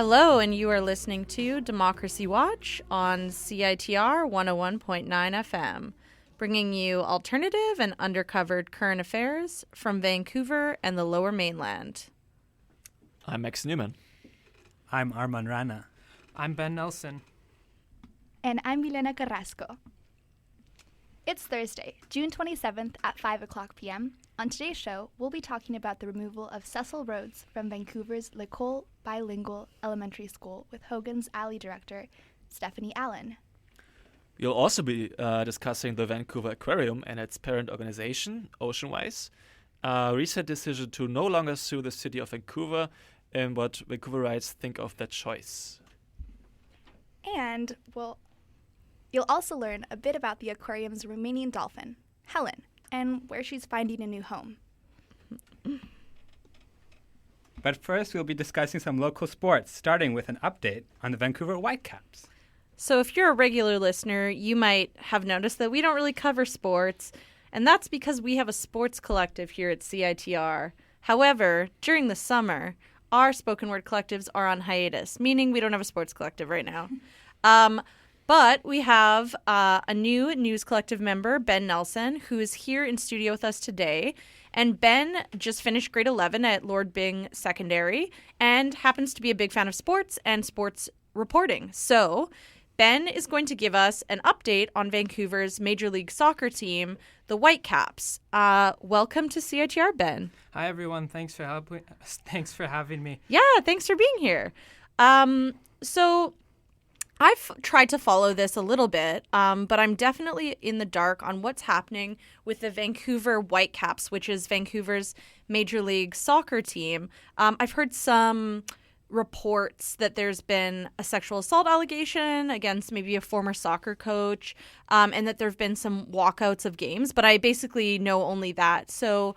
Hello, and you are listening to Democracy Watch on CITR 101.9 FM, bringing you alternative and undercovered current affairs from Vancouver and the Lower Mainland. I'm Max Newman. I'm Arman Rana. I'm Ben Nelson. And I'm Milena Carrasco. It's Thursday, June 27th at 5 o'clock p.m. On today's show, we'll be talking about the removal of Cecil Rhodes from Vancouver's L'ecole Bilingue elementary school with Hogan's Alley director, Stephanie Allen. You'll also be discussing the Vancouver Aquarium and its parent organization, Oceanwise, a recent decision to no longer sue the city of Vancouver and what Vancouverites think of that choice. And you'll also learn a bit about the aquarium's remaining dolphin, Helen, and where she's finding a new home. But first, we'll be discussing some local sports, starting with an update on the Vancouver Whitecaps. So if you're a regular listener, you might have noticed that we don't really cover sports, and that's because we have a sports collective here at CITR. However, during the summer, our spoken word collectives are on hiatus, meaning we don't have a sports collective right now. But we have a new news collective member, Ben Nelson, who is here in studio with us today. And Ben just finished grade 11 at Lord Byng Secondary and happens to be a big fan of sports and sports reporting. So Ben is going to give us an update on Vancouver's Major League Soccer team, the Whitecaps. Welcome to CITR, Ben. Hi, everyone. Thanks for having me. Yeah, thanks for being here. So I've tried to follow this a little bit, but I'm definitely in the dark on what's happening with the Vancouver Whitecaps, which is Vancouver's Major League Soccer team. I've heard some reports that there's been a sexual assault allegation against maybe a former soccer coach, and that there have been some walkouts of games, but I basically know only that. So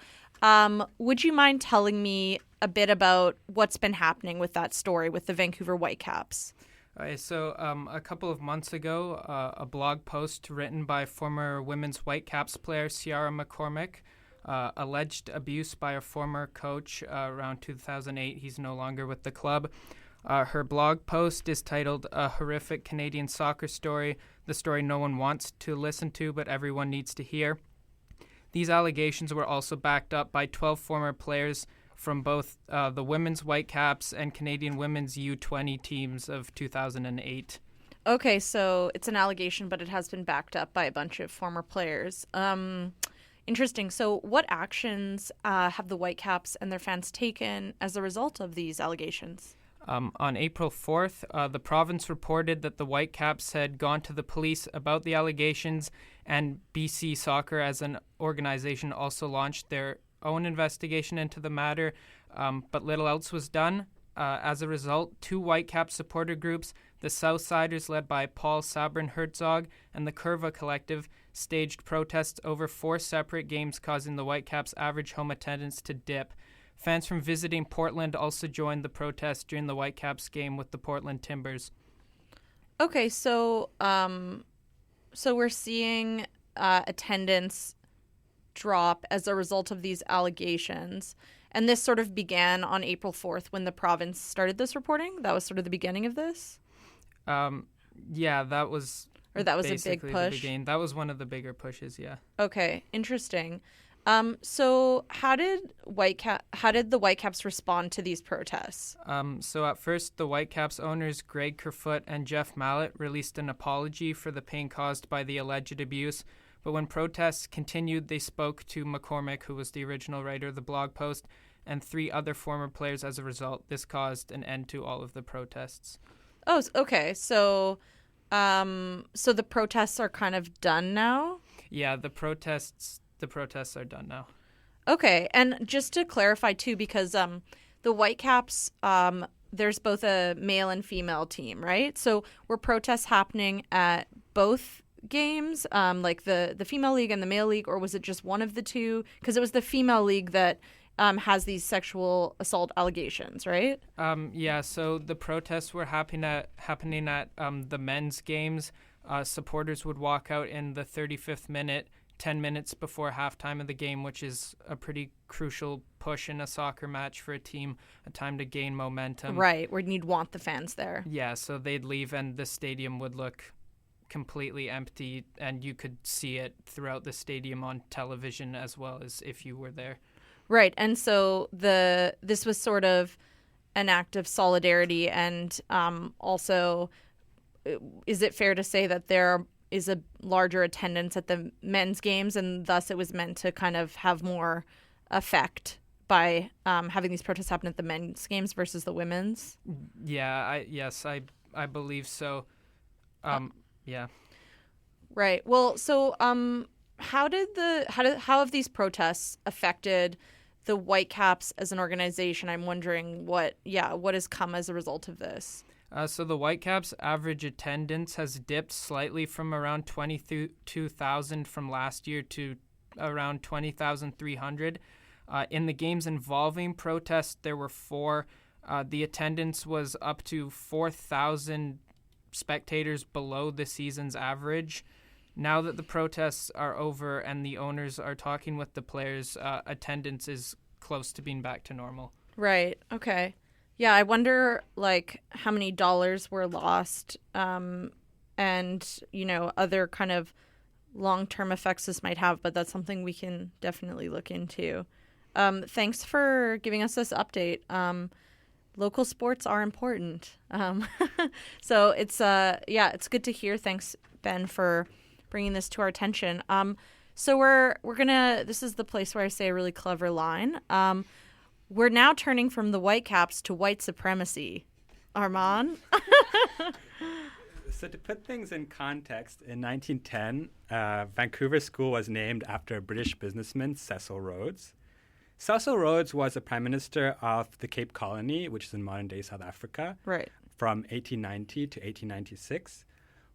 would you mind telling me a bit about what's been happening with that story with the Vancouver Whitecaps? Okay, so a couple of months ago, a blog post written by former women's Whitecaps player Ciara McCormick alleged abuse by a former coach around 2008. He's no longer with the club. Her blog post is titled "A Horrific Canadian Soccer Story, the story no one wants to listen to but everyone needs to hear." These allegations were also backed up by 12 former players from both the women's Whitecaps and Canadian women's U20 teams of 2008. Okay, so it's an allegation, but it has been backed up by a bunch of former players. Interesting. So what actions have the Whitecaps and their fans taken as a result of these allegations? On April 4th, the province reported that the Whitecaps had gone to the police about the allegations, and BC Soccer as an organization also launched their own investigation into the matter, but little else was done. As a result, two Whitecap supporter groups, the Southsiders led by Paul Sabrin Herzog and the Curva Collective, staged protests over 4 separate games, causing the Whitecaps' average home attendance to dip. Fans from visiting Portland also joined the protest during the Whitecaps game with the Portland Timbers. Okay, so we're seeing attendance drop as a result of these allegations. And this sort of began on April 4th when the province started this reporting? That was sort of the beginning of this? Yeah, that was... Or that was a big push? That was one of the bigger pushes, yeah. Okay, interesting. So how did the Whitecaps respond to these protests? So at first, the Whitecaps owners Greg Kerfoot and Jeff Mallett released an apology for the pain caused by the alleged abuse. But when protests continued, they spoke to McCormick, who was the original writer of the blog post, and 3 other former players as a result. This caused an end to all of the protests. Oh, okay. So the protests are kind of done now? Yeah, the protests are done now. Okay. And just to clarify, too, because the Whitecaps, there's both a male and female team, right? So were protests happening at both games, like the female league and the male league, or was it just one of the two? Because it was the female league that has these sexual assault allegations, right? Yeah, so the protests were happening at the men's games. Supporters would walk out in the 35th minute 10 minutes before halftime of the game, which is a pretty crucial push in a soccer match for a team, a time to gain momentum. Right, where you'd want the fans there. Yeah, so they'd leave and the stadium would look completely empty, and you could see it throughout the stadium on television as well as if you were there. Right, and so this was sort of an act of solidarity, and also, is it fair to say that there is a larger attendance at the men's games, and thus it was meant to kind of have more effect by having these protests happen at the men's games versus the women's? Yeah, I believe so. Yeah. Right. Well, so how have these protests affected the Whitecaps as an organization? I'm wondering what has come as a result of this. So the Whitecaps' average attendance has dipped slightly from around 22,000 from last year to around 20,300. In the games involving protests, there were 4. The attendance was up to 4,000 spectators below the season's average. Now that the protests are over and the owners are talking with the players, attendance is close to being back to normal. Right. Okay. Yeah, I wonder, how many dollars were lost, and, other kind of long-term effects this might have, but that's something we can definitely look into. Thanks for giving us this update. Local sports are important. So it's good to hear. Thanks, Ben, for bringing this to our attention. So we're gonna. This is the place where I say a really clever line. We're now turning from the Whitecaps to white supremacy. Armand? So to put things in context, in 1910, Vancouver School was named after British businessman Cecil Rhodes. Cecil Rhodes was the Prime Minister of the Cape Colony, which is in modern-day South Africa, Right. from 1890 to 1896,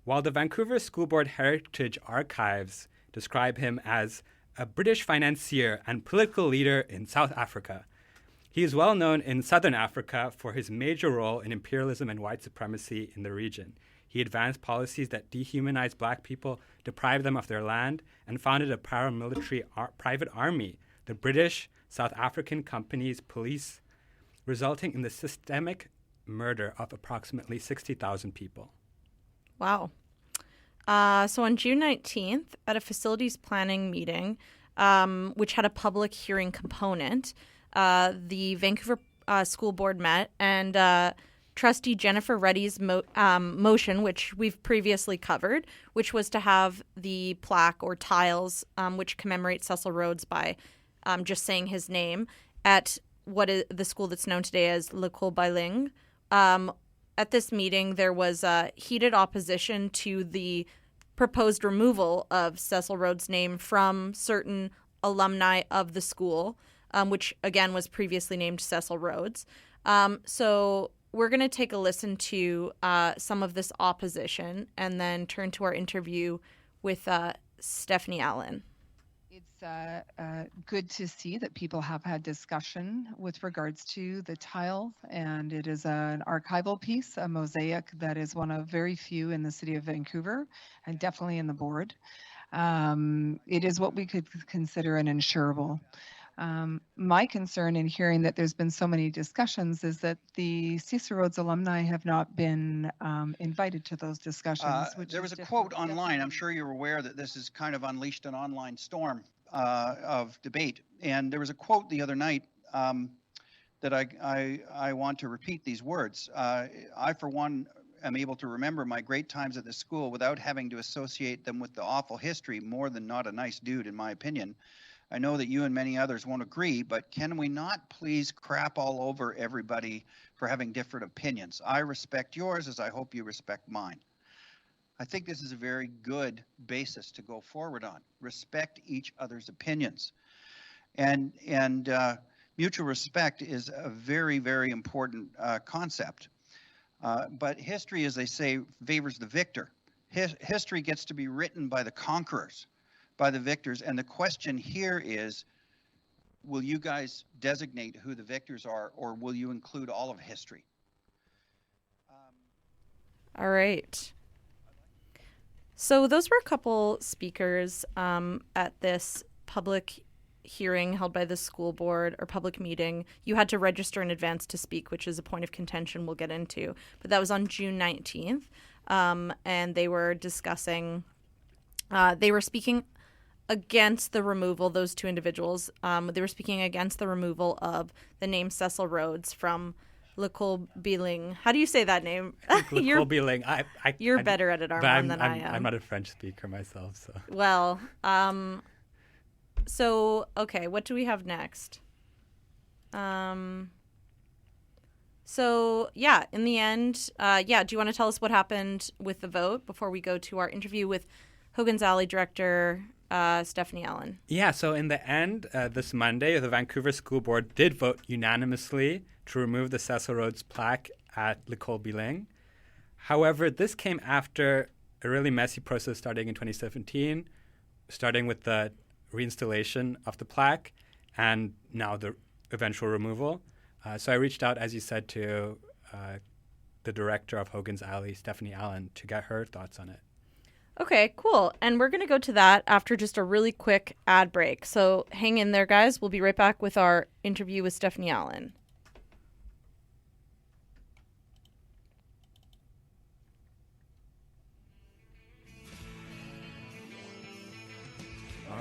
while the Vancouver School Board Heritage Archives describe him as a British financier and political leader in South Africa. He is well known in Southern Africa for his major role in imperialism and white supremacy in the region. He advanced policies that dehumanized black people, deprived them of their land, and founded a paramilitary private army, the British South African Company's police, resulting in the systemic murder of approximately 60,000 people. Wow. So on June 19th, at a facilities planning meeting, which had a public hearing component, the Vancouver School Board met, and Trustee Jennifer Reddy's motion, which we've previously covered, which was to have the plaque or tiles which commemorate Cecil Rhodes by just saying his name at what is the school that's known today as L'ecole Bilingue. At this meeting, there was heated opposition to the proposed removal of Cecil Rhodes' name from certain alumni of the school, which, again, was previously named Cecil Rhodes. So we're going to take a listen to some of this opposition and then turn to our interview with Stephanie Allen. It's good to see that people have had discussion with regards to the tile, and it is an archival piece, a mosaic that is one of very few in the city of Vancouver and definitely in the board. It is what we could consider an insurable. My concern in hearing that there's been so many discussions is that the Cecil Rhodes alumni have not been invited to those discussions. There was a quote online. I'm sure you're aware that this has kind of unleashed an online storm of debate. And there was a quote the other night that I want to repeat these words. I, for one, am able to remember my great times at the school without having to associate them with the awful history, more than not a nice dude, in my opinion. I know that you and many others won't agree, but can we not please crap all over everybody for having different opinions? I respect yours as I hope you respect mine. I think this is a very good basis to go forward on. Respect each other's opinions. And mutual respect is a very, very important concept. But history, as they say, favors the victor. History gets to be written by the conquerors, by the victors. And the question here is, will you guys designate who the victors are, or will you include all of history? All right. So those were a couple speakers at this public hearing held by the school board or public meeting. You had to register in advance to speak, which is a point of contention we'll get into. But that was on June 19th. And they were discussing, they were speaking against the removal, those two individuals, they were speaking against the removal of the name Cecil Rhodes from L'ecole Bilingue. How do you say that name? L'ecole Bilingue. You're better at it, Armand, than I am. I'm not a French speaker myself, so. Well, so, okay, what do we have next? So, yeah, in the end, do you want to tell us what happened with the vote before we go to our interview with Hogan's Alley director, Stephanie Allen? Yeah, so in the end, this Monday, the Vancouver School Board did vote unanimously to remove the Cecil Rhodes plaque at L'ecole Bilingue. However, this came after a really messy process starting in 2017, starting with the reinstallation of the plaque and now the eventual removal. So I reached out, as you said, to the director of Hogan's Alley, Stephanie Allen, to get her thoughts on it. Okay, cool. And we're going to go to that after just a really quick ad break. So hang in there, guys. We'll be right back with our interview with Stephanie Allen.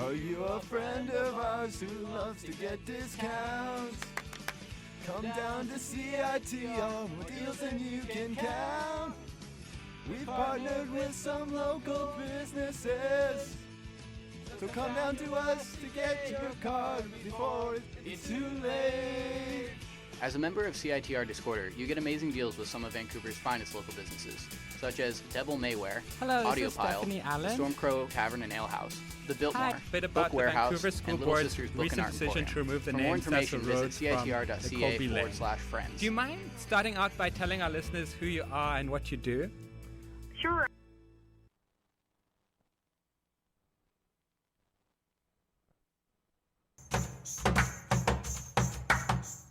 Are you a friend of ours who loves to get discounts? Come down to CITR, more deals than you can count. We've partnered with some local businesses, so come down to us to get your card before it's too late. As a member of CITR Discorder, you get amazing deals with some of Vancouver's finest local businesses, such as Devil Maywear, Audiopile, the Storm Crow Tavern and Ale House, The Biltmore, Book Warehouse, and Little Sisters Book and Art Emporium. To remove the For name more information, Cecil visit Rhodes citr.ca/friends. Do you mind starting out by telling our listeners who you are and what you do? Sure.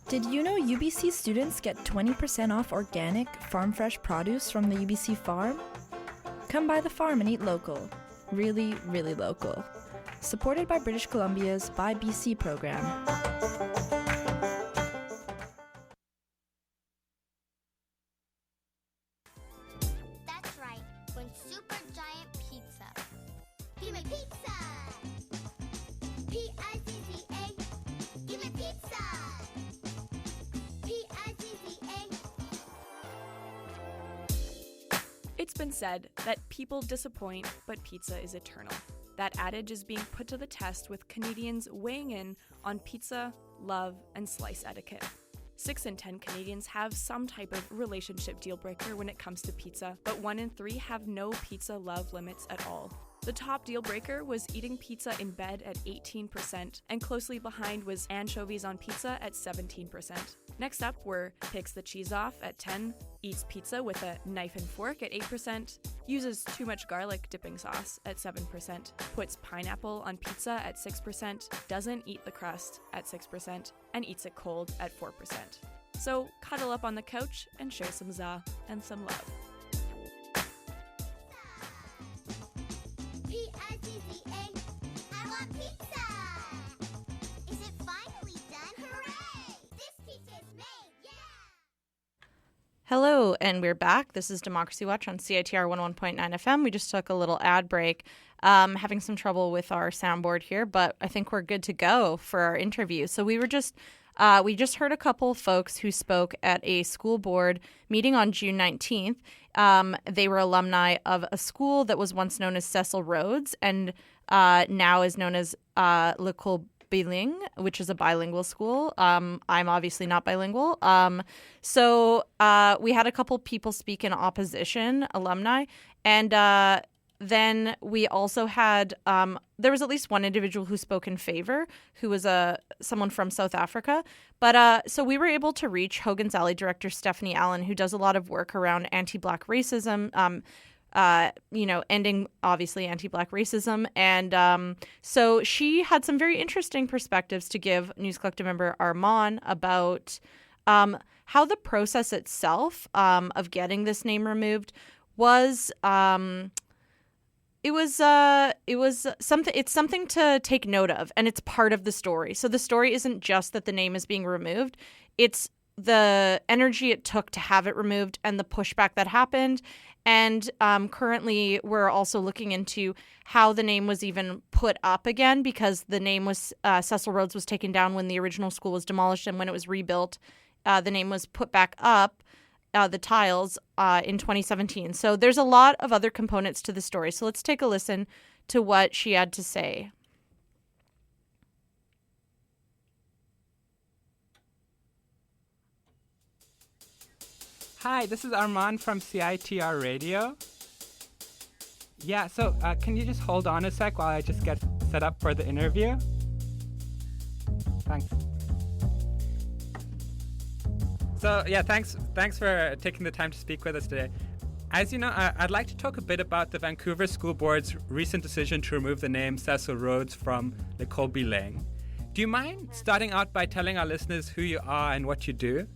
Did you know UBC students get 20% off organic, farm-fresh produce from the UBC farm? Come by the farm and eat local. Really, really local. Supported by British Columbia's Buy BC program. That's right, when Super Giant Pizza. Give me pizza! P-I-Z-Z-A. Give me pizza! P-I-Z-Z-A. It's been said that people disappoint, but pizza is eternal. That adage is being put to the test with Canadians weighing in on pizza, love, and slice etiquette. 6 in 10 Canadians have some type of relationship deal breaker when it comes to pizza, but 1 in 3 have no pizza love limits at all. The top deal breaker was eating pizza in bed at 18%, and closely behind was anchovies on pizza at 17%. Next up were picks the cheese off at 10%, eats pizza with a knife and fork at 8%, uses too much garlic dipping sauce at 7%, puts pineapple on pizza at 6%, doesn't eat the crust at 6%, and eats it cold at 4%. So cuddle up on the couch and share some za and some love. P-I-Z-Z-A. I want pizza! Is it finally done? Hooray! This pizza is made, yeah! Hello, and we're back. This is Democracy Watch on CITR 101.9 FM. We just took a little ad break, having some trouble with our soundboard here, but I think we're good to go for our interview. So we just heard a couple folks who spoke at a school board meeting on June 19th. They were alumni of a school that was once known as Cecil Rhodes and now is known as L'ecole Bilingue, which is a bilingual school. I'm obviously not bilingual. So we had a couple people speak in opposition, alumni, and then we also had there was at least one individual who spoke in favor, who was someone from South Africa. But so we were able to reach Hogan's Alley director Stephanie Allen, who does a lot of work around anti-Black racism, ending obviously anti-Black racism. And so she had some very interesting perspectives to give News Collective member Armand about how the process itself of getting this name removed was It was something. It's something to take note of, and it's part of the story. So the story isn't just that the name is being removed; it's the energy it took to have it removed and the pushback that happened. And currently, we're also looking into how the name was even put up again, because the name was Cecil Rhodes was taken down when the original school was demolished, and when it was rebuilt, the name was put back up. The tiles in 2017. So there's a lot of other components to the story. So let's take a listen to what she had to say. Hi, this is Armand from CITR Radio. Yeah, so can you just hold on a sec while I just get set up for the interview? Thanks. So yeah, thanks for taking the time to speak with us today. As you know, I'd like to talk a bit about the Vancouver School Board's recent decision to remove the name Cecil Rhodes from L'ecole Bilingue. Do you mind starting out by telling our listeners who you are and what you do?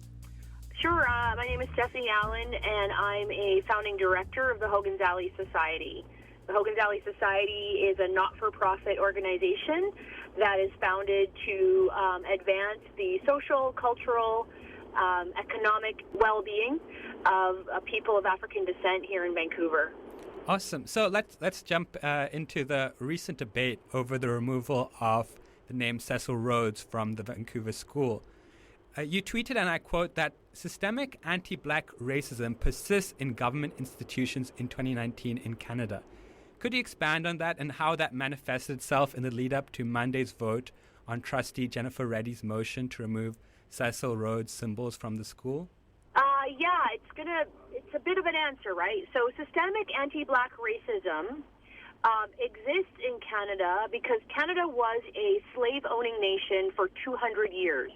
Sure. My name is Stephanie Allen, and I'm a founding director of the Hogan Society. The Hogan Society is a not-for-profit organization that is founded to advance the social, cultural, economic well-being of people of African descent here in Vancouver. Awesome. So let's jump into the recent debate over the removal of the name Cecil Rhodes from the Vancouver school. You tweeted, and I quote, that systemic anti-black racism persists in government institutions in 2019 in Canada. Could you expand on that and how that manifested itself in the lead-up to Monday's vote on Trustee Jennifer Reddy's motion to remove Cecil Rhodes symbols from the school? It's a bit of an answer, right? So systemic anti-black racism exists in Canada because Canada was a slave-owning nation for 200 years.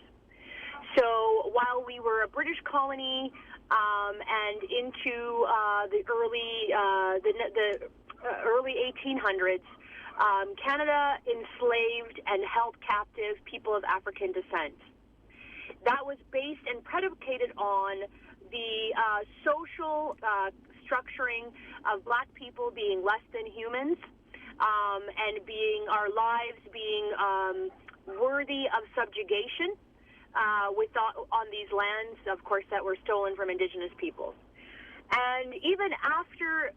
So while we were a British colony and into the early 1800s, Canada enslaved and held captive people of African descent. That was based and predicated on the social structuring of black people being less than humans and our lives being worthy of subjugation on these lands, of course, that were stolen from Indigenous peoples. And even after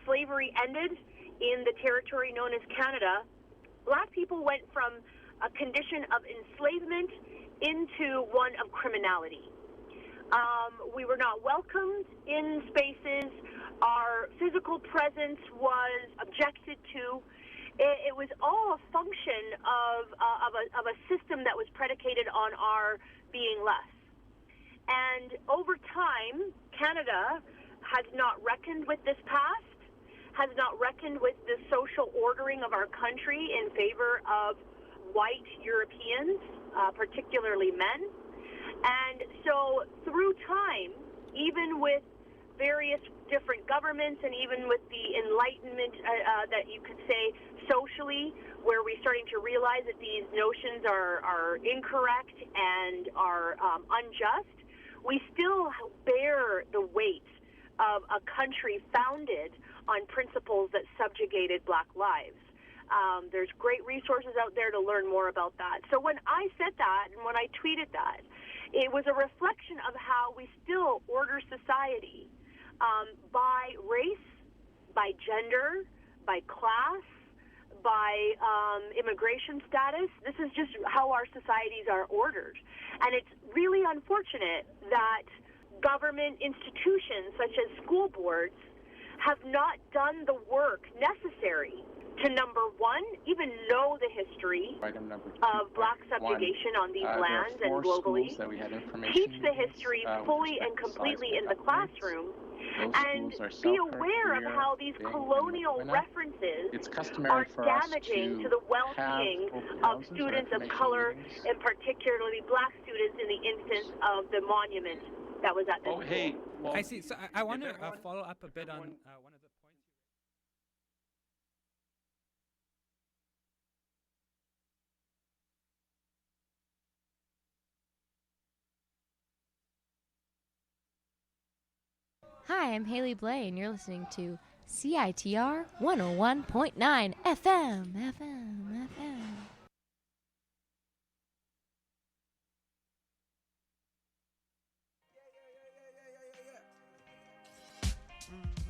slavery ended in the territory known as Canada, black people went from a condition of enslavement into one of criminality. We were not welcomed in spaces. Our physical presence was objected to. It was all a function of a system that was predicated on our being less. And over time, Canada has not reckoned with this past, has not reckoned with the social ordering of our country in favor of white Europeans, particularly men. And so through time, even with various different governments and even with the enlightenment that you could say socially, where we're starting to realize that these notions are incorrect and are unjust, we still bear the weight of a country founded on principles that subjugated black lives. There's great resources out there to learn more about that. So when I said that and when I tweeted that, it was a reflection of how we still order society by race, by gender, by class, by immigration status. This is just how our societies are ordered. And it's really unfortunate that government institutions such as school boards have not done the work necessary to, number one, even know the history of black subjugation on these lands and globally, teach the history fully and completely in the classroom, and be aware of how these colonial references are damaging to the well-being of students of color, and particularly black students in the instance of the monument that was at this school. I see. So I want to follow up a bit on one of the points. Hi, I'm Haley Blay, and you're listening to CITR 101.9 FM.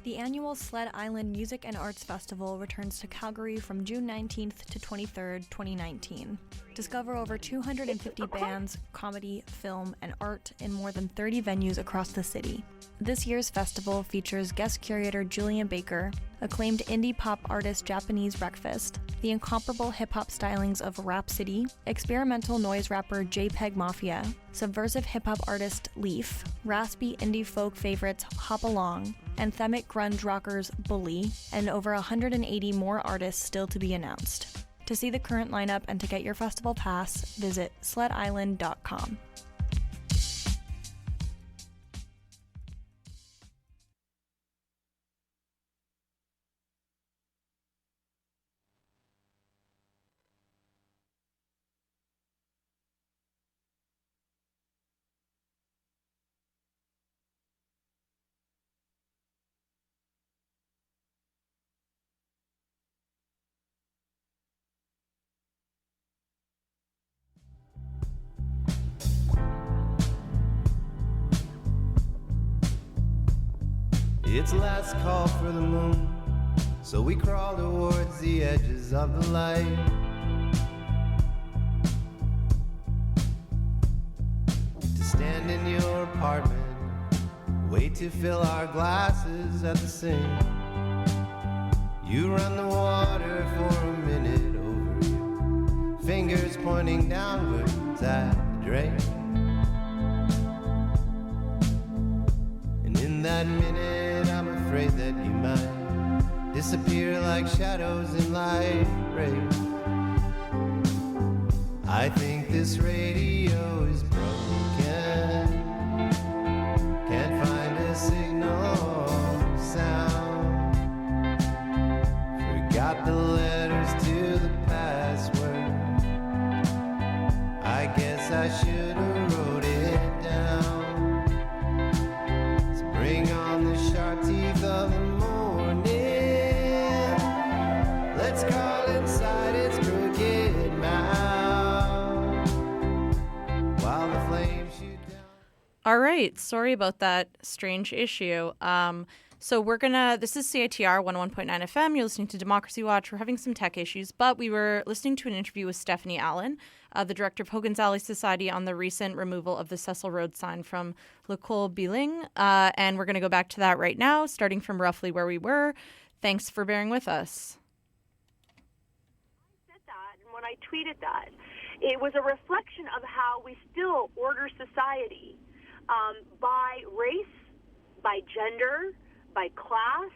The annual Sled Island Music and Arts Festival returns to Calgary from June 19th to 23rd, 2019. Discover over 250 bands, comedy, film, and art in more than 30 venues across the city. This year's festival features guest curator Julian Baker, acclaimed indie pop artist Japanese Breakfast, the incomparable hip-hop stylings of Rap City, experimental noise rapper JPEG Mafia, subversive hip-hop artist Leaf, raspy indie folk favorites Hop Along, anthemic grunge rockers Bully, and over 180 more artists still to be announced. To see the current lineup and to get your festival pass, visit sledisland.com. It's last call for the moon, so we crawl towards the edges of the light. To stand in your apartment, wait to fill our glasses at the sink. You run the water for a minute over you, fingers pointing downwards at the drain. And in that minute, I'm afraid that you might disappear like shadows in light rays. I think this radio is broken, can't find a signal sound. Forgot the letters to the password. I guess I should have wrote it down. Bring on the sharp teeth of the morning. Let's crawl inside its crooked mouth while the flames shoot down. All right. Sorry about that strange issue. So this is CITR 101.9 FM. You're listening to Democracy Watch. We're having some tech issues, but we were listening to an interview with Stephanie Allen, the director of Hogan's Alley Society, on the recent removal of the Cecil Rhodes sign from L'ecole Bilingue. And we're going to go back to that right now, starting from roughly where we were. Thanks for bearing with us. I said that, and when I tweeted that, it was a reflection of how we still order society by race, by gender, by class,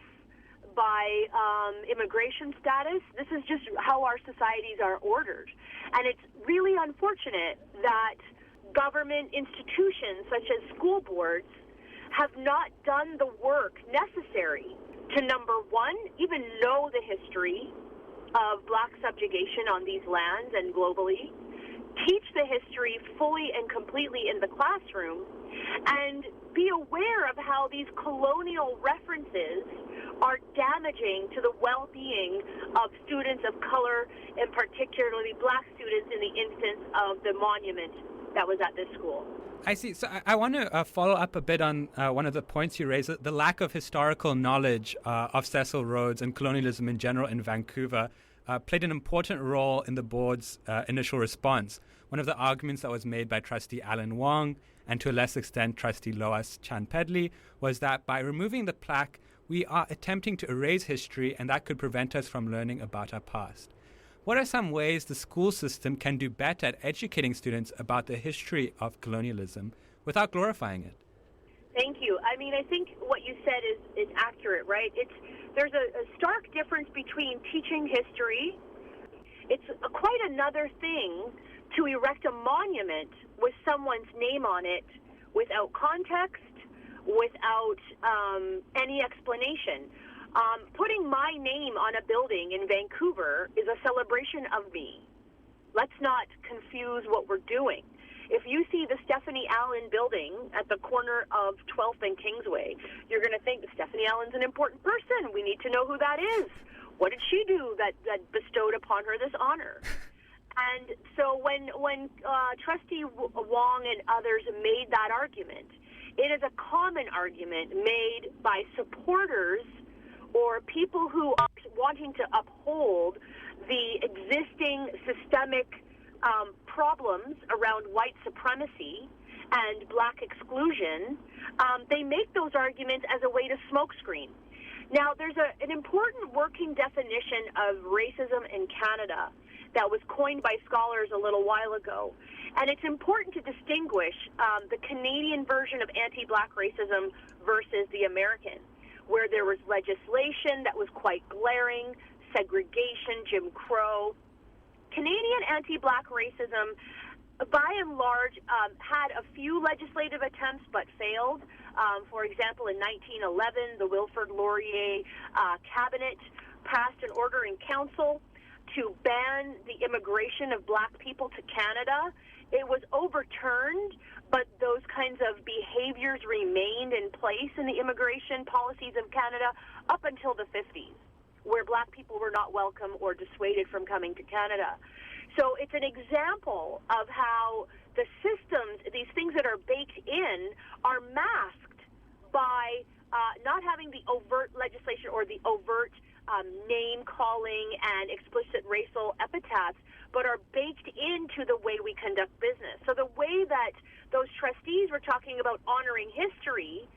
by immigration status. This is just how our societies are ordered. And it's really unfortunate that government institutions such as school boards have not done the work necessary to, number one, even know the history of black subjugation on these lands and globally, teach the history fully and completely in the classroom, and be aware of how these colonial references are damaging to the well-being of students of color, and particularly black students in the instance of the monument that was at this school. I see. So I want to follow up a bit on one of the points you raised, the lack of historical knowledge of Cecil Rhodes and colonialism in general in Vancouver played an important role in the board's initial response. One of the arguments that was made by Trustee Alan Wong and to a less extent Trustee Lois Chan-Pedley was that by removing the plaque, we are attempting to erase history, and that could prevent us from learning about our past. What are some ways the school system can do better at educating students about the history of colonialism without glorifying it? Thank you. I mean, I think what you said is accurate, right? There's a stark difference between teaching history. It's quite another thing to erect a monument with someone's name on it without context, without any explanation. Putting my name on a building in Vancouver is a celebration of me. Let's not confuse what we're doing. If you see the Stephanie Allen building at the corner of 12th and Kingsway, you're going to think Stephanie Allen's an important person. We need to know who that is. What did she do that bestowed upon her this honor? And so when Trustee Wong and others made that argument, it is a common argument made by supporters or people who are wanting to uphold the existing systemic problems around white supremacy and black exclusion. They make those arguments as a way to smokescreen. Now, there's an important working definition of racism in Canada that was coined by scholars a little while ago. And it's important to distinguish the Canadian version of anti-black racism versus the American, where there was legislation that was quite glaring, segregation, Jim Crow. Canadian anti-black racism, by and large, had a few legislative attempts but failed. For example, in 1911, the Wilfrid Laurier cabinet passed an order in council to ban the immigration of black people to Canada. It was overturned, but those kinds of behaviors remained in place in the immigration policies of Canada up until the 50s, where black people were not welcome or dissuaded from coming to Canada. So it's an example of how the systems, these things that are baked in, are masked by not having the overt legislation or the overt name-calling and explicit racial epithets, but are baked into the way we conduct business. So the way that those trustees were talking about honoring history,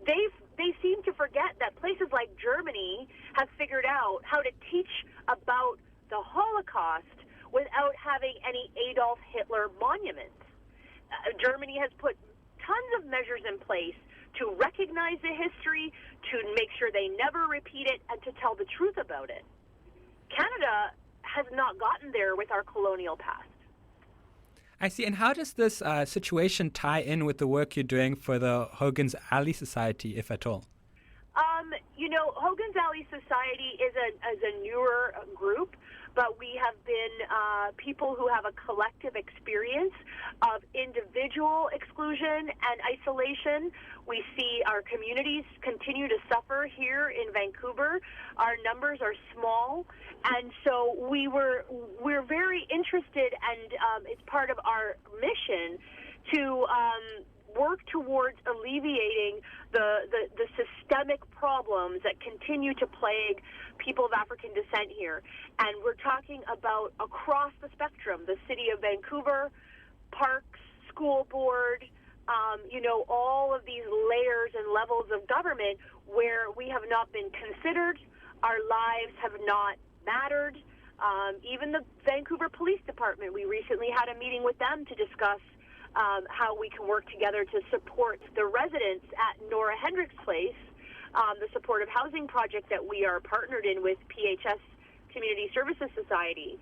they seem to forget that places like Germany have figured out how to teach about the Holocaust without having any Adolf Hitler monuments. Germany has put tons of measures in place to recognize the history, to make sure they never repeat it, and to tell the truth about it. Canada has not gotten there with our colonial past. I see. And how does this situation tie in with the work you're doing for the Hogan's Alley Society, if at all? Hogan's Alley Society is a newer group, but we have been people who have a collective experience of individual exclusion and isolation. We see our communities continue to suffer here in Vancouver. Our numbers are small, and so we're very interested, and it's part of our mission to work towards alleviating the systemic problems that continue to plague people of African descent here. And we're talking about across the spectrum, the city of Vancouver, parks, school board, all of these layers and levels of government where we have not been considered, our lives have not mattered. Even the Vancouver Police Department, we recently had a meeting with them to discuss how we can work together to support the residents at Nora Hendricks Place, the supportive housing project that we are partnered in with PHS Community Services Society.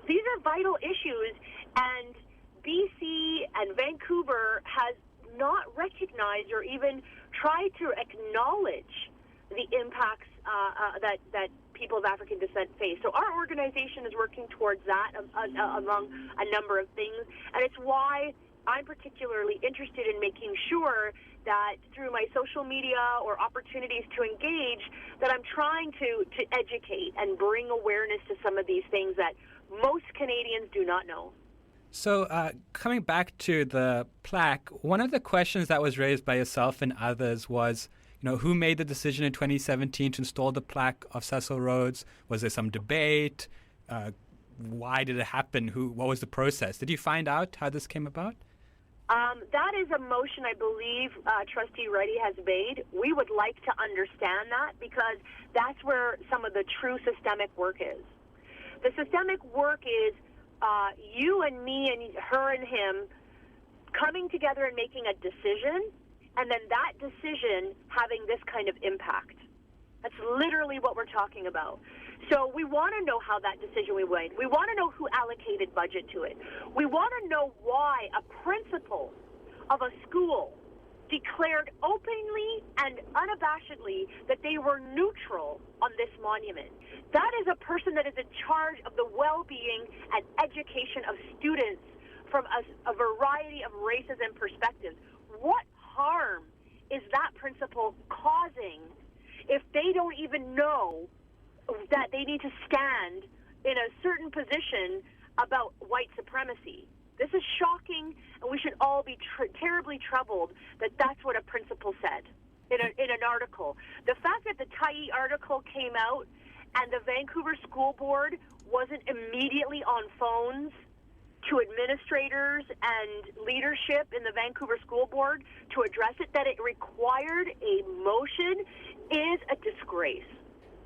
These are vital issues, and BC and Vancouver has not recognized or even tried to acknowledge the impacts that people of African descent face. So our organization is working towards that among a number of things, and it's why I'm particularly interested in making sure that through my social media or opportunities to engage, that I'm trying to educate and bring awareness to some of these things that most Canadians do not know. So coming back to the plaque, one of the questions that was raised by yourself and others was, who made the decision in 2017 to install the plaque of Cecil Rhodes? Was there some debate? Why did it happen? What was the process? Did you find out how this came about? That is a motion I believe Trustee Reddy has made. We would like to understand that because that's where some of the true systemic work is. The systemic work is you and me and her and him coming together and making a decision, and then that decision having this kind of impact. That's literally what we're talking about. So we want to know how that decision we made. We want to know who allocated budget to it. We want to know why a principal of a school declared openly and unabashedly that they were neutral on this monument. That is a person that is in charge of the well-being and education of students from a variety of races and perspectives. What harm is that principal causing if they don't even know that they need to stand in a certain position about white supremacy? This is shocking, and we should all be terribly troubled that that's what a principal said in an article. The fact that the Tyee article came out and the Vancouver School Board wasn't immediately on phones to administrators and leadership in the Vancouver School Board to address it, that it required a motion, is a disgrace.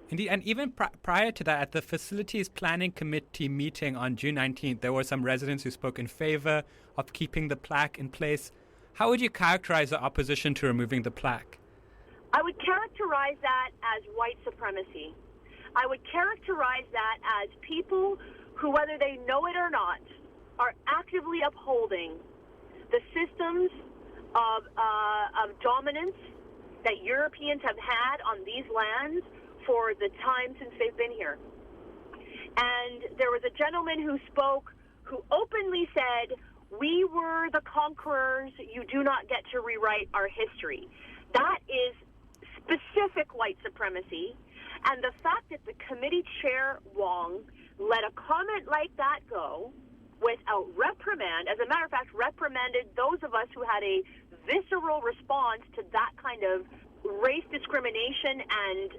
Indeed, and even prior to that, at the Facilities Planning Committee meeting on June 19th, there were some residents who spoke in favor of keeping the plaque in place. How would you characterize the opposition to removing the plaque? I would characterize that as white supremacy. I would characterize that as people who, whether they know it or not, are actively upholding the systems of dominance that Europeans have had on these lands for the time since they've been here. And there was a gentleman who spoke who openly said, "We were the conquerors, you do not get to rewrite our history." That is specific white supremacy. And the fact that the committee chair, Wong, let a comment like that go without reprimand, as a matter of fact, reprimanded those of us who had a visceral response to that kind of race discrimination and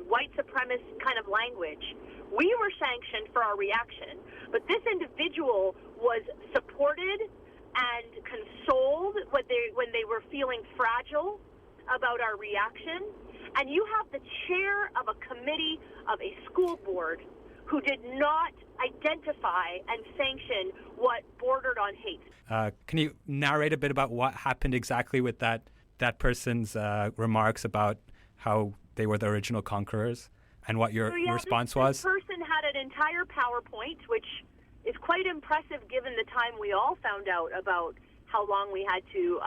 white supremacist kind of language. We were sanctioned for our reaction, but this individual was supported and consoled when they were feeling fragile about our reaction. And you have the chair of a committee of a school board who did not identify and sanction what bordered on hate. Can you narrate a bit about what happened exactly with that person's remarks about how they were the original conquerors and what your response was? This person had an entire PowerPoint, which is quite impressive given the time we all found out about how long we had to,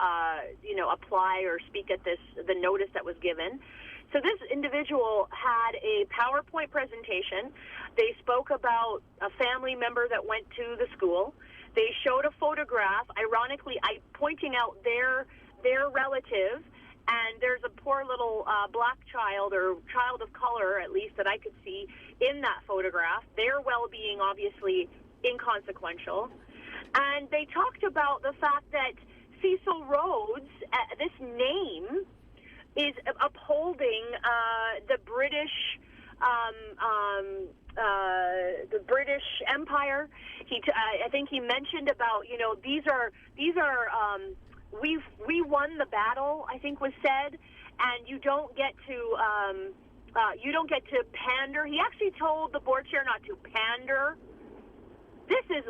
apply or speak at the notice that was given. So this individual had a PowerPoint presentation. They spoke about a family member that went to the school. They showed a photograph, ironically, pointing out their relative, and there's a poor little black child, or child of color at least, that I could see in that photograph. Their well-being obviously inconsequential. And they talked about the fact that Cecil Rhodes, this name, is upholding the British Empire. I think he mentioned about, these are we won the battle, I think was said, and you don't get to pander. He actually told the board chair not to pander. This is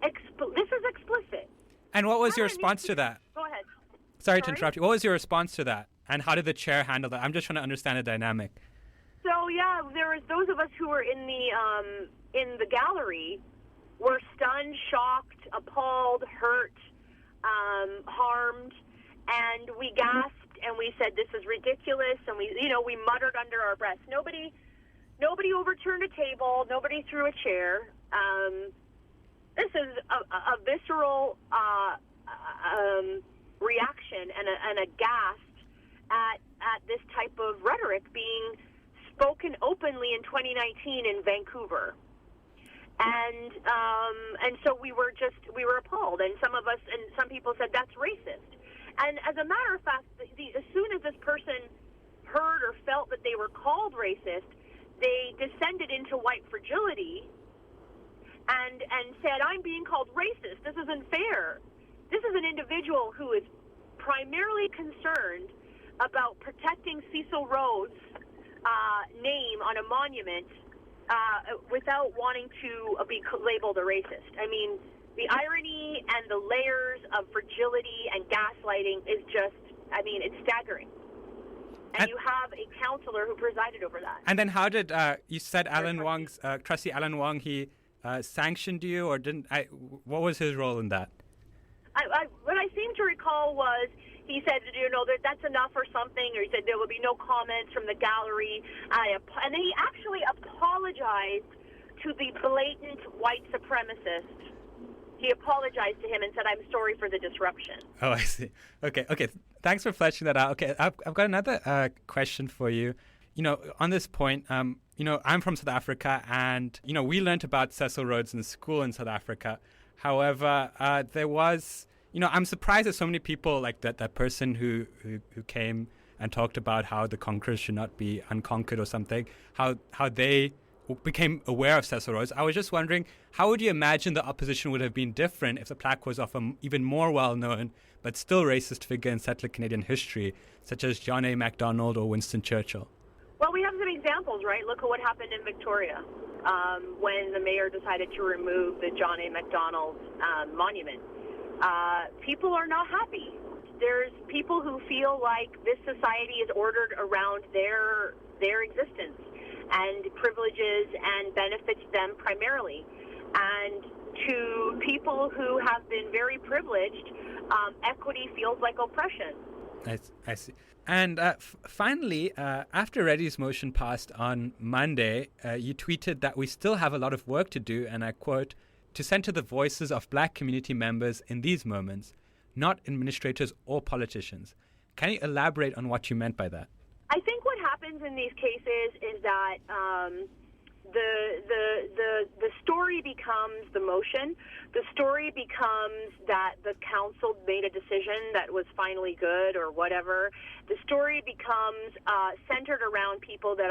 explicit. And what was your response to that? Go ahead. Sorry to interrupt you. What was your response to that? And how did the chair handle that? I'm just trying to understand the dynamic. So yeah, there was those of us who were in the gallery were stunned, shocked, appalled, hurt, harmed, and we gasped and we said, "This is ridiculous," and we muttered under our breath. Nobody overturned a table. Nobody threw a chair. This is a visceral reaction and a gasp at this type of rhetoric being spoken openly in 2019 in Vancouver. And so we were appalled, and some people said that's racist. And as a matter of fact, as soon as this person heard or felt that they were called racist, they descended into white fragility and said, "I'm being called racist. This isn't fair." This is an individual who is primarily concerned about protecting Cecil Rhodes' name on a monument without wanting to be labeled a racist. I mean, the irony and the layers of fragility and gaslighting is just, it's staggering. And you have a counselor who presided over that. And then how did, you said Trustee Alan Wong, he sanctioned you or didn't? What was his role in that? What I seem to recall was he said, that's enough or something, or he said there will be no comments from the gallery. And then he actually apologized to the blatant white supremacist. He apologized to him and said, "I'm sorry for the disruption." Oh, I see. Okay. Thanks for fleshing that out. Okay, I've got another question for you. On this point, I'm from South Africa, and we learned about Cecil Rhodes in school in South Africa. However, there was, I'm surprised that so many people, like that person who came and talked about how the conquerors should not be unconquered or something, how they became aware of Cecil Rhodes. I was just wondering, how would you imagine the opposition would have been different if the plaque was of an even more well-known but still racist figure in settler Canadian history, such as John A. Macdonald or Winston Churchill? Well, we have some examples, right? Look at what happened in Victoria when the mayor decided to remove the John A. Macdonald monument. People are not happy. There's people who feel like this society is ordered around their existence and privileges and benefits them primarily. And to people who have been very privileged, equity feels like oppression. I see. And finally, after Reddy's motion passed on Monday, you tweeted that we still have a lot of work to do, and I quote, "to center the voices of Black community members in these moments, not administrators or politicians." Can you elaborate on what you meant by that? I think what happens in these cases is that the story becomes the motion. The story becomes that the council made a decision that was finally good or whatever. The story becomes centered around people that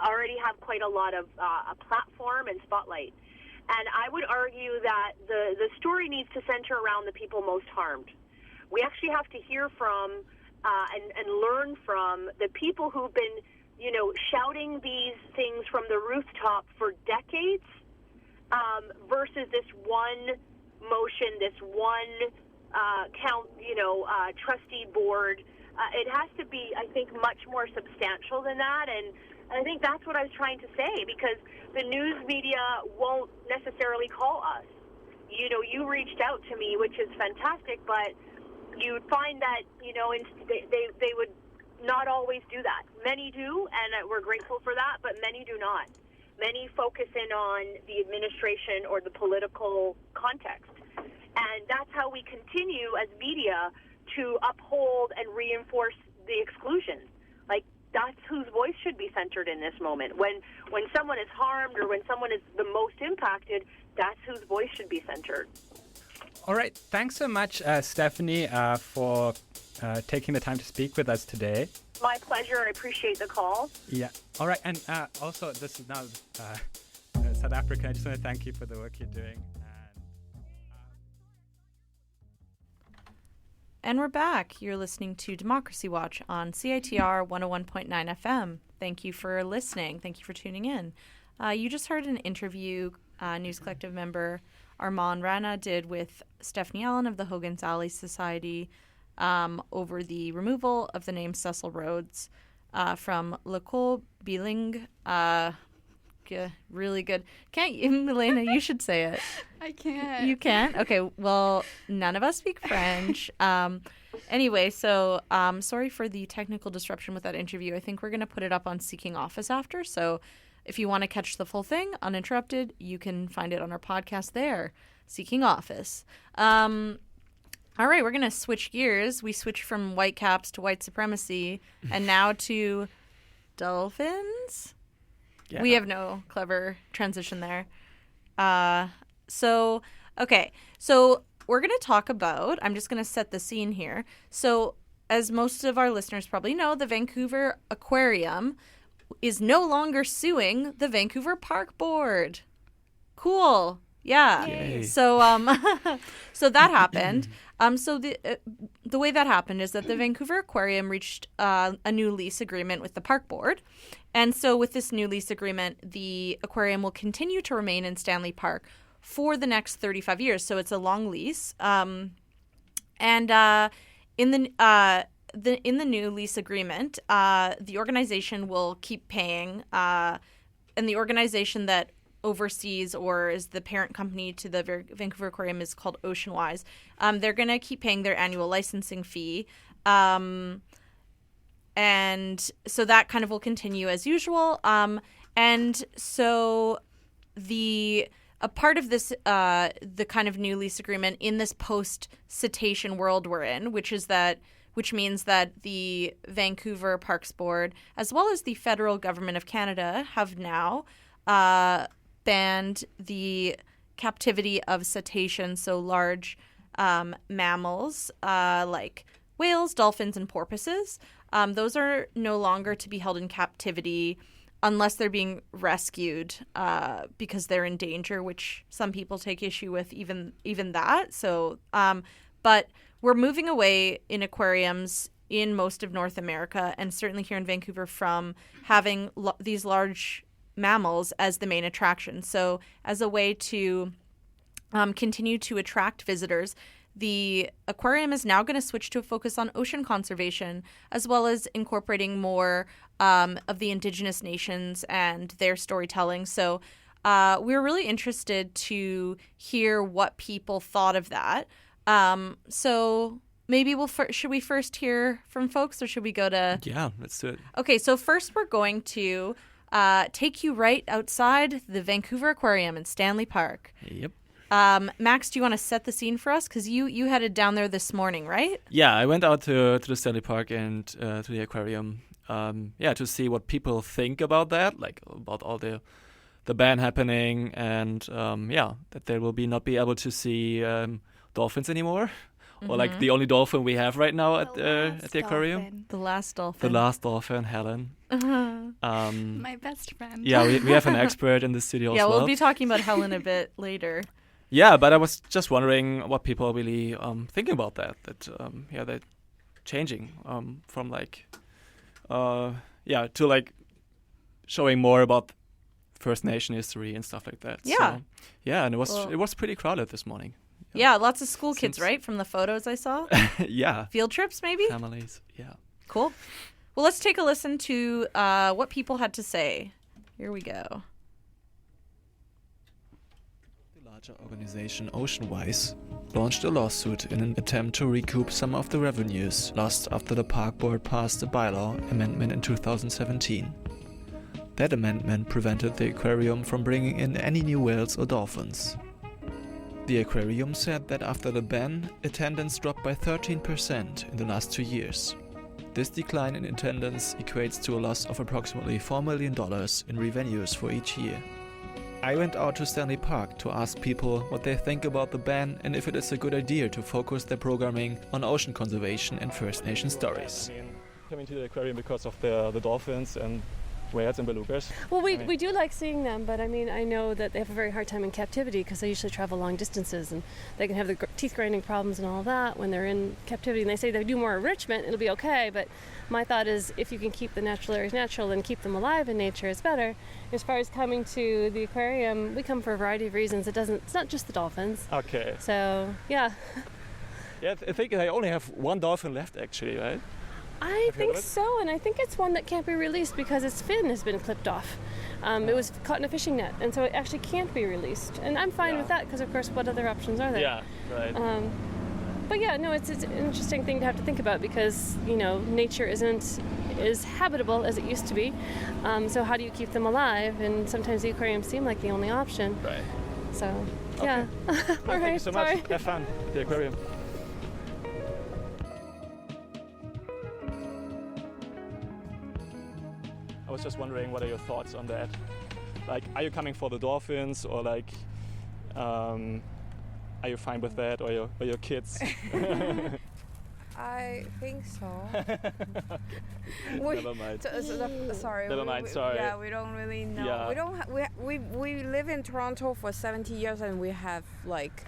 already have quite a lot of a platform and spotlight. And I would argue that the story needs to center around the people most harmed. We actually have to hear from and learn from the people who've been, shouting these things from the rooftop for decades, versus this one motion, this one trustee board. It has to be, I think, much more substantial than that, and I think that's what I was trying to say, because the news media won't necessarily call us. You reached out to me, which is fantastic, but you'd find that, they would not always do that. Many do, and we're grateful for that, but many do not. Many focus in on the administration or the political context. And that's how we continue as media to uphold and reinforce the exclusion. Like, that's whose voice should be centered in this moment. When someone is harmed or when someone is the most impacted, that's whose voice should be centered. All right. Thanks so much, Stephanie, for taking the time to speak with us today. My pleasure. I appreciate the call. Yeah. All right. And also, this is now South Africa. I just want to thank you for the work you're doing. And we're back. You're listening to Democracy Watch on CITR 101.9 FM. Thank you for listening. Thank you for tuning in. You just heard an interview News Collective member Armand Rana did with Stephanie Allen of the Hogan Sally Society over the removal of the name Cecil Rhodes from L'ecole Bilingue. Really good. Can't you, Milena? You should say it. I can't. You can't? Okay, well, none of us speak French. Anyway, so sorry for the technical disruption with that interview. I think we're going to put it up on Seeking Office after, so if you want to catch the full thing uninterrupted, you can find it on our podcast there, Seeking Office. All right, we're going to switch gears. We switched from whitecaps to white supremacy, and now to dolphins. Yeah. We have no clever transition there. So we're going to talk about, I'm just going to set the scene here. So as most of our listeners probably know, the Vancouver Aquarium is no longer suing the Vancouver Park Board. Cool. Yeah. Yay. So so that happened. So the way that happened is that the Vancouver Aquarium reached a new lease agreement with the Park Board. And so with this new lease agreement, the aquarium will continue to remain in Stanley Park for the next 35 years. So it's a long lease. In the new lease agreement, the organization will keep paying, and the organization that oversees or is the parent company to the Vancouver Aquarium is called Oceanwise. They're going to keep paying their annual licensing fee. And so that kind of will continue as usual. And so the a part of this, the kind of new lease agreement in this post-cetacean world we're in, which means that the Vancouver Parks Board, as well as the federal government of Canada, have now banned the captivity of cetaceans, so large mammals like whales, dolphins, and porpoises. Those are no longer to be held in captivity unless they're being rescued because they're in danger, which some people take issue with even that. So, but we're moving away in aquariums in most of North America, and certainly here in Vancouver, from having these large mammals as the main attraction. So as a way to continue to attract visitors, the aquarium is now going to switch to a focus on ocean conservation, as well as incorporating more of the Indigenous nations and their storytelling. So we're really interested to hear what people thought of that. So maybe should we first hear from folks, or should we go to... Yeah, let's do it. Okay, so first we're going to take you right outside the Vancouver Aquarium in Stanley Park. Yep. Max, do you want to set the scene for us? Because you headed down there this morning, right? Yeah, I went out to the Stanley Park and to the aquarium, to see what people think about that, like about all the ban happening, and that they will not be able to see dolphins anymore, or like the only dolphin we have right now at the aquarium. The last dolphin. The last dolphin, Helen. My best friend. Yeah, we have an expert in the studio as well. Yeah, we'll be talking about Helen a bit later. Yeah, but I was just wondering what people really thinking about that. They're changing from to like showing more about First Nation history and stuff like that. Yeah. So, yeah, and it was pretty crowded this morning. Yeah, lots of school kids, right? From the photos I saw. Yeah. Field trips, maybe? Families, yeah. Cool. Well, let's take a listen to what people had to say. Here we go. The larger organization Oceanwise launched a lawsuit in an attempt to recoup some of the revenues lost after the park board passed a bylaw amendment in 2017. That amendment prevented the aquarium from bringing in any new whales or dolphins. The aquarium said that after the ban, attendance dropped by 13% in the last 2 years. This decline in attendance equates to a loss of approximately $4 million in revenues for each year. I went out to Stanley Park to ask people what they think about the ban and if it is a good idea to focus their programming on ocean conservation and First Nation stories. Coming to the aquarium because of the dolphins and whales and belugas. Well, we do like seeing them, but I know that they have a very hard time in captivity because they usually travel long distances and they can have the teeth grinding problems and all that when they're in captivity. And they say they do more enrichment, it'll be okay. But my thought is if you can keep the natural areas natural and keep them alive in nature, it's better. As far as coming to the aquarium, we come for a variety of reasons. It's not just the dolphins. Okay. So, yeah. Yeah, I think I only have one dolphin left actually, right? I think so, and I think it's one that can't be released because its fin has been clipped off. It was caught in a fishing net, and so it actually can't be released. And I'm fine with that because, of course, what other options are there? Yeah, right. But yeah, no, it's an interesting thing to have to think about because, nature isn't as habitable as it used to be. So how do you keep them alive? And sometimes the aquariums seem like the only option. Right. So, yeah. Well, All right, thank you so much. Have fun at the aquarium. I was just wondering, what are your thoughts on that? Like, are you coming for the dolphins, or like, are you fine with that, or your kids? I think so. Never mind. Sorry. Never mind. Sorry. Yeah, we don't really know. Yeah. We don't. We live in Toronto for 70 years, and we have like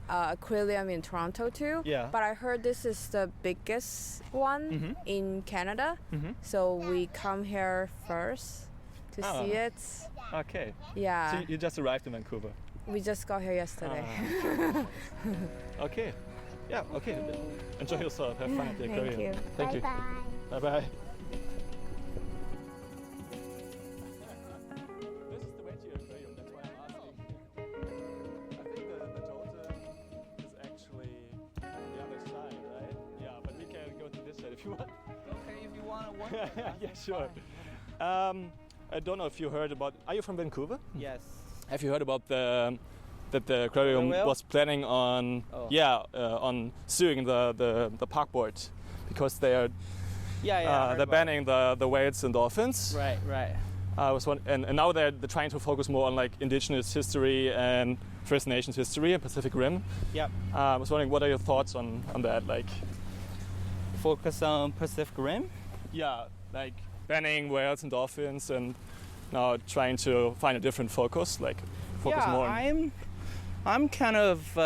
aquarium in Toronto too. Yeah. But I heard this is the biggest one in Canada. So we come here first to see it. Okay. Yeah. So you just arrived in Vancouver? We just got here yesterday. Okay. Yeah, okay. Enjoy yourself. Have fun at the aquarium. Thank you. Thank you. Bye-bye. Yeah, sure. I don't know if you heard about... Are you from Vancouver? Yes. have you heard about that the aquarium was planning on on suing the park board because they are they're banning the whales and dolphins. Right. And now they're trying to focus more on like indigenous history and First Nations history and Pacific Rim. Yep. I was wondering, what are your thoughts on that? Like, focus on Pacific Rim? Yeah, like banning whales and dolphins, and now trying to find a different focus, like focus more on... I'm kind of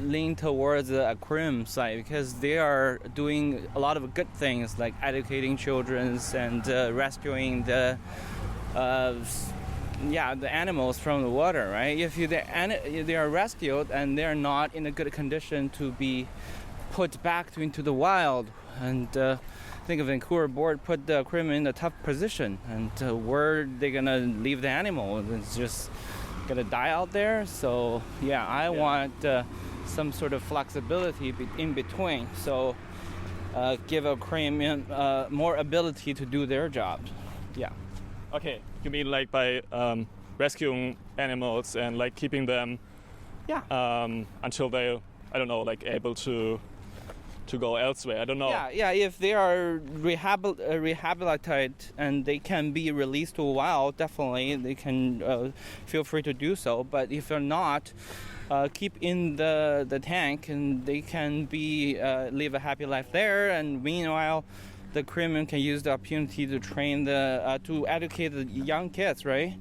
leaning towards the aquarium side because they are doing a lot of good things like educating children and rescuing the animals from the water, right? If they are rescued and they're not in a good condition to be put back into the wild, and I think the Vancouver board put the aquarium in a tough position, and where they're gonna leave the animal? It's just gonna die out there. So I want some sort of flexibility in between, so give aquarium more ability to do their job. Okay, you mean like by rescuing animals and like keeping them until they, I don't know, like able to go elsewhere. I don't know. If they are rehabilitated and they can be released to wild, definitely they can feel free to do so. But if they're not, keep in the tank, and they can be live a happy life there. And meanwhile, the aquarium can use the opportunity to train to educate the young kids, right?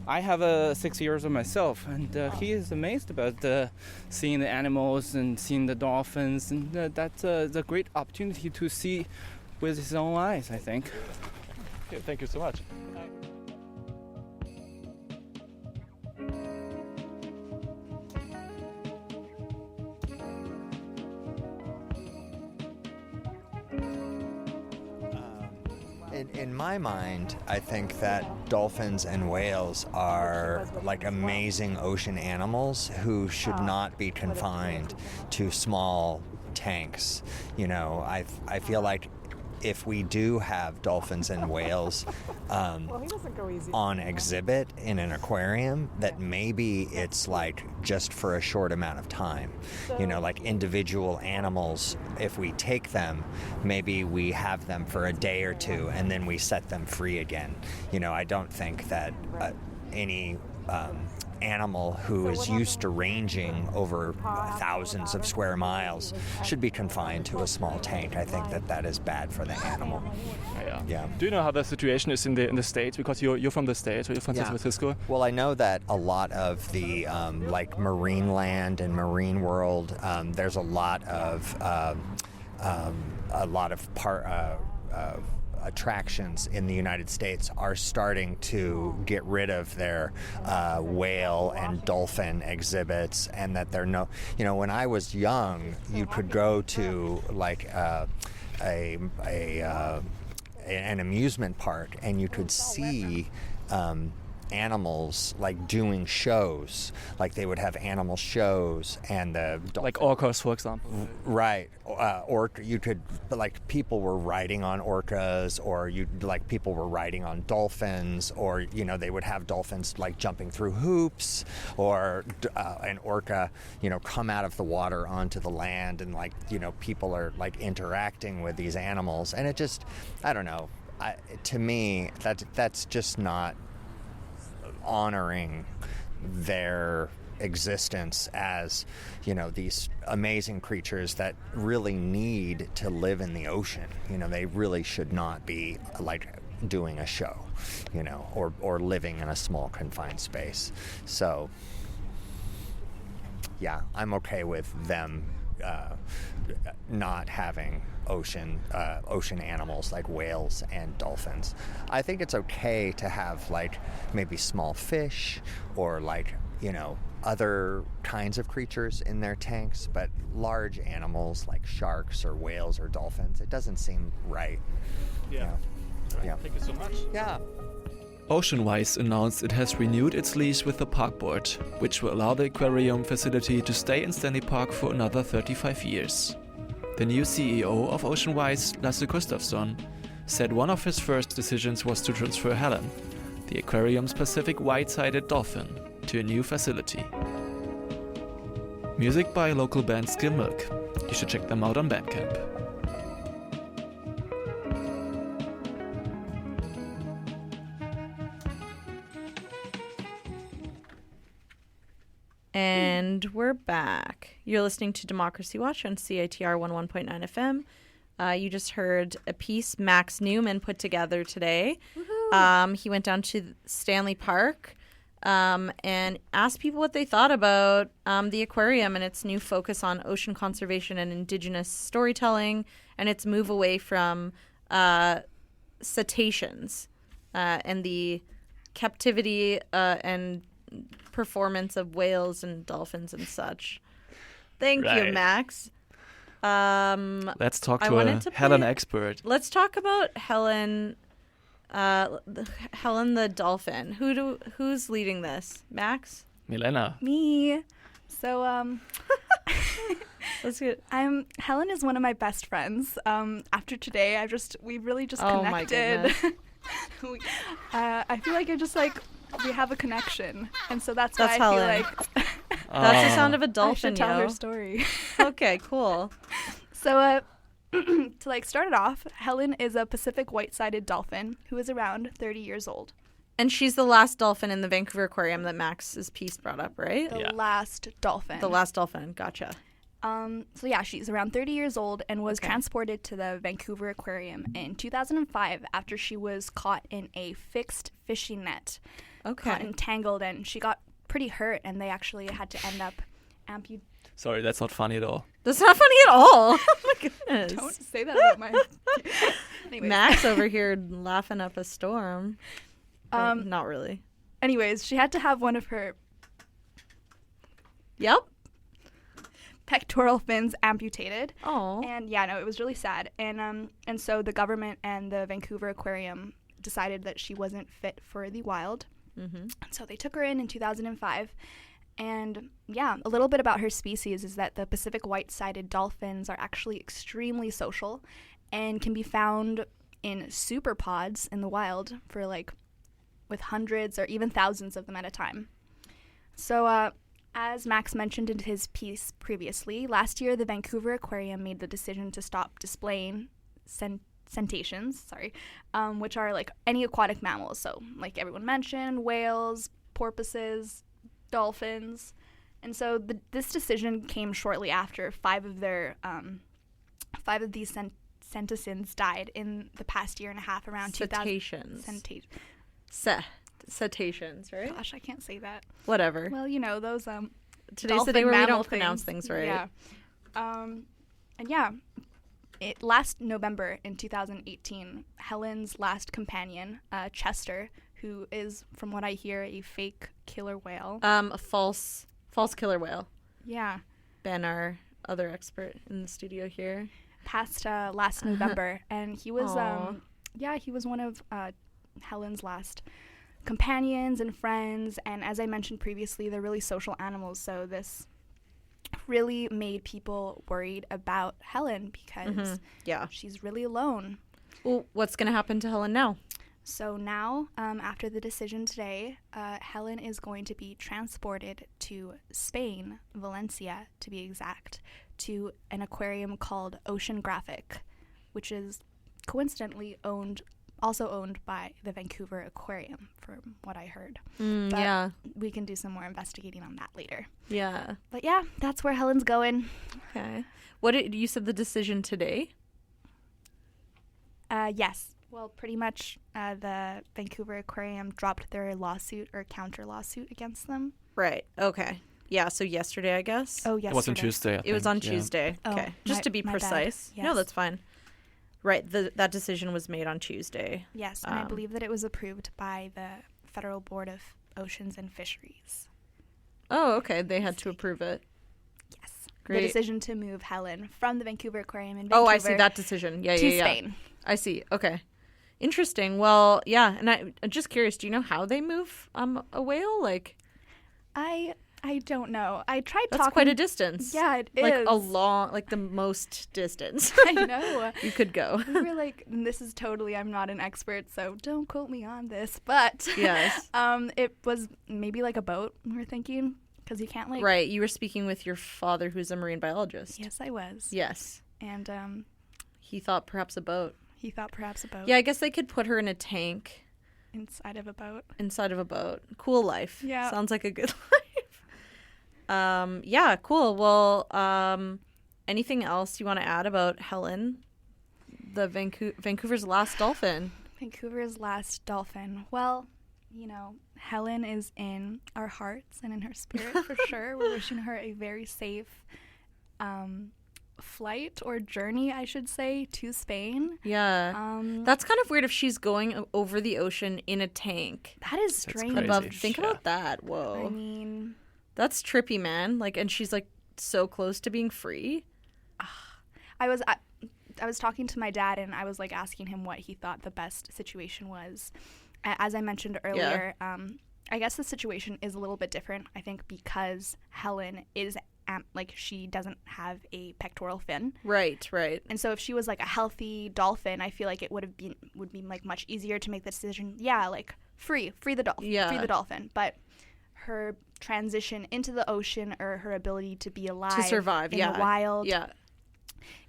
I have 6 years of myself, and he is amazed about seeing the animals and seeing the dolphins, and that's a great opportunity to see with his own eyes, I think. Okay, thank you so much. In my mind, I think that dolphins and whales are like amazing ocean animals who should not be confined to small tanks. You know, I feel like if we do have dolphins and whales on exhibit in an aquarium, that maybe it's like just for a short amount of time. You know, like individual animals, if we take them, maybe we have them for a day or two and then we set them free again. You know, I don't think that any animal who is used to ranging over thousands of square miles should be confined to a small tank. I think that is bad for the animal. Yeah. Do you know how the situation is in the States? Because you're from the States, or you're from San Francisco. Well, I know that a lot of the like marine land and marine world, there's a lot of attractions in the United States are starting to get rid of their whale and dolphin exhibits, and that they're when I was young, you could go to like an amusement park and you could see animals like doing shows, like they would have animal shows, and like orcas, for example. Right. Or you could, like, people were riding on orcas, or people were riding on dolphins, or they would have dolphins like jumping through hoops, or an orca come out of the water onto the land, and people are like interacting with these animals, and it just, I don't know, to me that's just not honoring their existence as these amazing creatures that really need to live in the ocean. They really should not be like doing a show, or living in a small confined space. So yeah, I'm okay with them not having ocean animals like whales and dolphins. I think it's okay to have like maybe small fish, or like other kinds of creatures in their tanks, but large animals like sharks or whales or dolphins, it doesn't seem right. Yeah. Thank you so much. Yeah. Oceanwise announced it has renewed its lease with the park board, which will allow the aquarium facility to stay in Stanley Park for another 35 years. The new CEO of Oceanwise, Lasse Gustafsson, said one of his first decisions was to transfer Helen, the aquarium's Pacific white-sided dolphin, to a new facility. Music by local band Skill Milk. You should check them out on Bandcamp. And we're back. You're listening to Democracy Watch on CITR 101.9 FM. You just heard a piece Max Newman put together today. He went down to Stanley Park and asked people what they thought about the aquarium and its new focus on ocean conservation and indigenous storytelling and its move away from cetaceans and the captivity and performance of whales and dolphins and such. Thank you, Max. Let's talk to a Helen expert. Let's talk about Helen. Helen the dolphin. Who's leading this? Max? Milena. Me. So That's good. Helen is one of my best friends. After today, we really just Oh my connected. I feel like we have a connection, and so that's why Helen. I feel like That's the sound of a dolphin. I should tell yo. her story. Okay, cool. So to start it off, Helen is a Pacific white-sided dolphin who is around 30 years old. And she's the last dolphin in the Vancouver Aquarium that Max's piece brought up, right? The last dolphin. The last dolphin. Gotcha. So yeah, she's around 30 years old and was transported to the Vancouver Aquarium in 2005 after she was caught in a fixed fishing net. Caught entangled, and she got pretty hurt, and they actually had to end up amputating. Sorry, that's not funny at all. That's not funny at all. Oh my goodness. Don't say that about my... Anyways. Max over here laughing up a storm. Not really. Anyways, she had to have one of her... Yep. Pectoral fins amputated. Oh. And yeah, no, it was really sad. And so the government and the Vancouver Aquarium decided that she wasn't fit for the wild. Mm-hmm. So they took her in 2005. And yeah, a little bit about her species is that the Pacific white-sided dolphins are actually extremely social and can be found in superpods in the wild for with hundreds or even thousands of them at a time. So as Max mentioned in his piece previously, last year the Vancouver Aquarium made the decision to stop displaying cetaceans, which are any aquatic mammals. So everyone mentioned, whales, porpoises, dolphins. And so this decision came shortly after five of these cetaceans died in the past year and a half around 2000. Cetaceans, right? Gosh, I can't say that. Whatever. Well, those today's the day where we don't pronounce things right. Yeah. And yeah, last November in 2018, Helen's last companion, Chester, who is, from what I hear, a fake killer whale. A false killer whale. Yeah. Ben, our other expert in the studio here, passed last November, and he was he was one of Helen's last companions and friends. And as I mentioned previously, they're really social animals, so this really made people worried about Helen because she's really alone. Well, what's going to happen to Helen now? So now, after the decision today, Helen is going to be transported to Spain, Valencia to be exact, to an aquarium called Oceanographic, which is coincidentally also owned by the Vancouver Aquarium, from what I heard. But we can do some more investigating on that later. Yeah. But yeah, that's where Helen's going. Okay. You said the decision today? Yes. Well, pretty much the Vancouver Aquarium dropped their lawsuit or counter lawsuit against them. Right. Okay. Yeah, so yesterday, I guess. Oh, yesterday. It was on Tuesday, It was on Tuesday. Oh, okay. Just to be precise. Yes. No, that's fine. Right. That decision was made on Tuesday. Yes, and I believe that it was approved by the Federal Board of Oceans and Fisheries. Oh, okay. They had to approve it. Yes. Great. The decision to move Helen from the Vancouver Aquarium in Vancouver. Oh, I see that decision. Yeah. To Spain. I see. Okay. Interesting. Well, yeah, and I'm just curious, do you know how they move a whale? I I don't know. I tried That's talking. quite a distance. Yeah, it like is. a long, like the most distance. I know. You could go. We were like, this is totally, I'm not an expert, so don't quote me on this. But yes, it was maybe like a boat, we were thinking, because you can't like. Right, you were speaking with your father, who's a marine biologist. Yes, I was. Yes. And he thought perhaps a boat. Yeah, I guess they could put her in a tank. Inside of a boat. Cool life. Yeah. Sounds like a good life. Yeah, cool. Well, anything else you want to add about Helen, the Vancouver's last dolphin? Vancouver's last dolphin. Well, Helen is in our hearts and in her spirit for sure. We're wishing her a very safe flight or journey, I should say, to Spain. Yeah. That's kind of weird if she's going over the ocean in a tank. That is strange. Think about that. Whoa. I mean, that's trippy, man. Like, and she's like so close to being free. I was talking to my dad and I was like asking him what he thought the best situation was. As I mentioned earlier, I guess the situation is a little bit different, I think, because Helen is like she doesn't have a pectoral fin. Right. And so if she was like a healthy dolphin, I feel like it would be like much easier to make the decision. Yeah, like free the dolphin. Yeah. Free the dolphin. But her transition into the ocean or her ability to be alive, to survive, in the wild, yeah,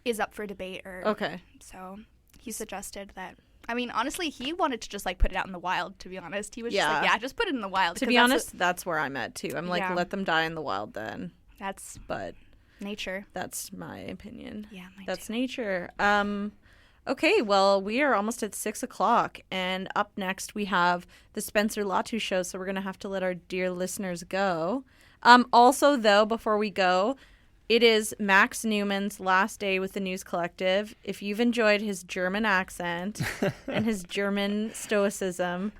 is up for debate. Okay. So he suggested that. I mean, honestly, he wanted to just like put it out in the wild. To be honest, he was just like, yeah, just put it in the wild. To be honest, that's where I'm at too. I'm like, let them die in the wild then. But nature. That's my opinion. Yeah, that's nature. Okay, well, we are almost at 6:00, and up next we have the Spencer Latu show. So we're gonna have to let our dear listeners go. Also, though, before we go, it is Max Newman's last day with the News Collective. If you've enjoyed his German accent and his German stoicism,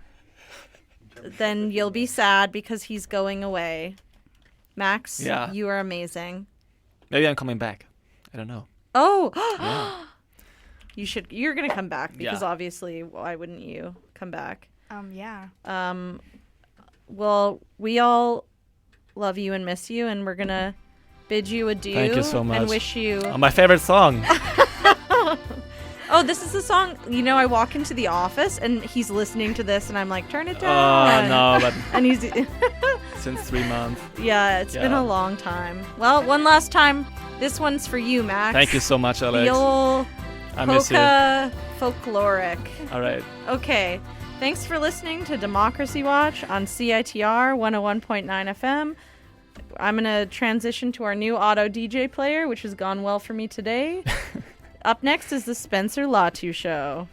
then you'll be sad because he's going away. Max, you are amazing. Maybe I'm coming back. I don't know. Oh, yeah. You're gonna come back because obviously, why wouldn't you come back? Yeah. Well, we all love you and miss you, and we're gonna bid you adieu. Thank you so much. And wish you. My favorite song. Oh, this is the song. I walk into the office and he's listening to this, and I'm like, turn it down. Oh no, but and he's since 3 months. Yeah, it's been a long time. Well, one last time. This one's for you, Max. Thank you so much, Alex. I miss you. Folkloric. All right. Okay. Thanks for listening to Democracy Watch on CITR 101.9 FM. I'm going to transition to our new auto DJ player, which has gone well for me today. Up next is the Spencer Latu Show.